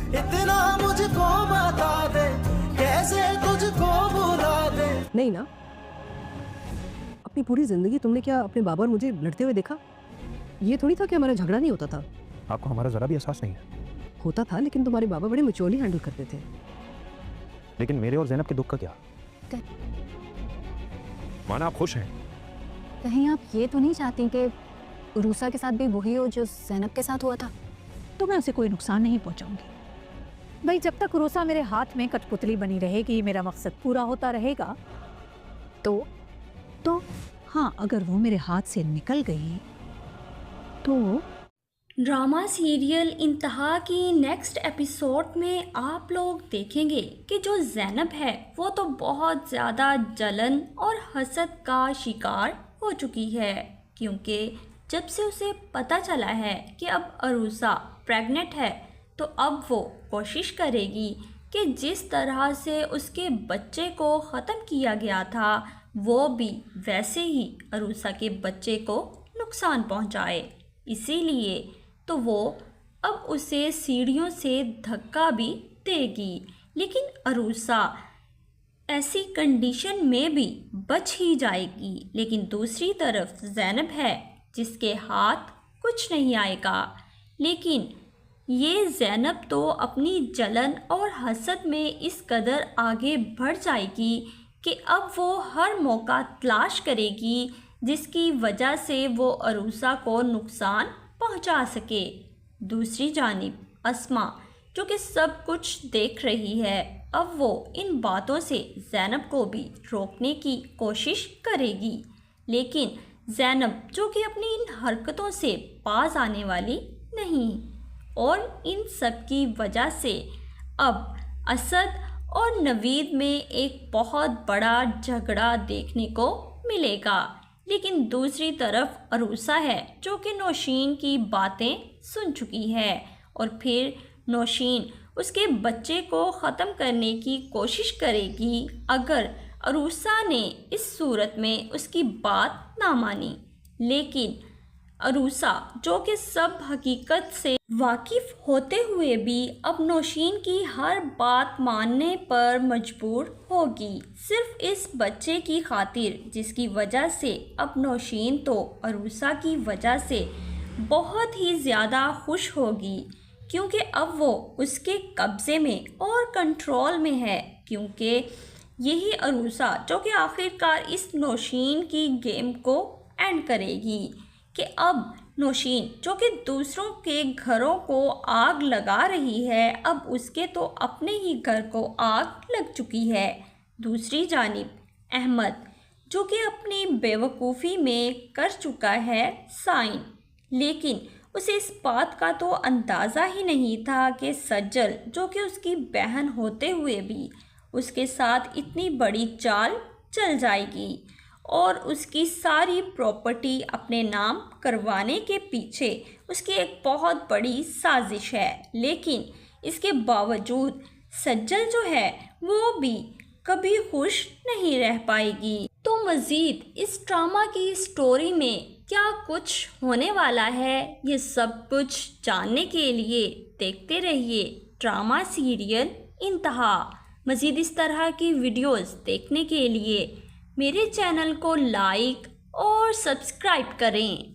इतना मुझको बता दे कैसे तुझको भुला दे। नहीं ना, अपनी पूरी जिंदगी तुमने क्या अपने बाबा और मुझे लड़ते हुए देखा? ये थोड़ी था कि हमारा झगड़ा नहीं होता था। आपको हमारा जरा भी एहसास नहीं है? होता था, लेकिन तुम्हारे बाबा बड़े मैच्योरली हैंडल करते थे। लेकिन मेरे और ज़ैनब के दुख का क्या? माना आप खुश हैं? कहीं आप ये तो नहीं चाहती कि रूसा के साथ भी वही हो जो ज़ैनब के साथ हुआ था? तो मैं उसे कोई नुकसान नहीं पहुंचाऊंगी। भाई जब तक रूसा मेरे हाथ में कठपुतली बनी रहेगी, मेरा मकसद पूरा होता रहेगा। तो हाँ, अगर वो मेरे हाथ से निकल गई तो ड्रामा सीरियल इंतहा की नेक्स्ट एपिसोड में आप लोग देखेंगे कि जो ज़ैनब है वो तो बहुत ज़्यादा जलन और हसद का शिकार हो चुकी है, क्योंकि जब से उसे पता चला है कि अब अरूसा प्रेग्नेंट है तो अब वो कोशिश करेगी कि जिस तरह से उसके बच्चे को ख़त्म किया गया था वो भी वैसे ही अरूसा के बच्चे को नुकसान पहुंचाए। इसीलिए तो वो अब उसे सीढ़ियों से धक्का भी देगी, लेकिन अरूसा ऐसी कंडीशन में भी बच ही जाएगी। लेकिन दूसरी तरफ ज़ैनब है जिसके हाथ कुछ नहीं आएगा। लेकिन ये ज़ैनब तो अपनी जलन और हसद में इस कदर आगे बढ़ जाएगी कि अब वो हर मौका तलाश करेगी जिसकी वजह से वो अरूसा को नुकसान पहुंचा सके। दूसरी जानिब अस्मा जो कि सब कुछ देख रही है, अब वो इन बातों से ज़ैनब को भी रोकने की कोशिश करेगी। लेकिन ज़ैनब जो कि अपनी इन हरकतों से बाज आने वाली नहीं, और इन सब की वजह से अब असद और नवीद में एक बहुत बड़ा झगड़ा देखने को मिलेगा। लेकिन दूसरी तरफ अरूसा है जो कि नौशीन की बातें सुन चुकी है, और फिर नौशीन उसके बच्चे को ख़त्म करने की कोशिश करेगी अगर अरूसा ने इस सूरत में उसकी बात ना मानी। लेकिन अरूसा जो कि सब हकीकत से वाकिफ़ होते हुए भी अब नौशीन की हर बात मानने पर मजबूर होगी, सिर्फ इस बच्चे की खातिर, जिसकी वजह से अब नौशीन तो अरूसा की वजह से बहुत ही ज़्यादा खुश होगी, क्योंकि अब वो उसके कब्ज़े में और कंट्रोल में है। क्योंकि यही अरूसा जो कि आखिरकार इस नौशीन की गेम को एंड करेगी कि अब नौशीन जो कि दूसरों के घरों को आग लगा रही है, अब उसके तो अपने ही घर को आग लग चुकी है। दूसरी जानिब अहमद जो कि अपनी बेवकूफ़ी में कर चुका है साइन, लेकिन उसे इस बात का तो अंदाज़ा ही नहीं था कि सज्जल जो कि उसकी बहन होते हुए भी उसके साथ इतनी बड़ी चाल चल जाएगी और उसकी सारी प्रॉपर्टी अपने नाम करवाने के पीछे उसकी एक बहुत बड़ी साजिश है। लेकिन इसके बावजूद सज्जल जो है वो भी कभी खुश नहीं रह पाएगी। तो मज़ीद इस ड्रामा की स्टोरी में क्या कुछ होने वाला है, ये सब कुछ जानने के लिए देखते रहिए ड्रामा सीरियल इंतहा। मज़ीद इस तरह की वीडियोस देखने के लिए मेरे चैनल को लाइक और सब्सक्राइब करें।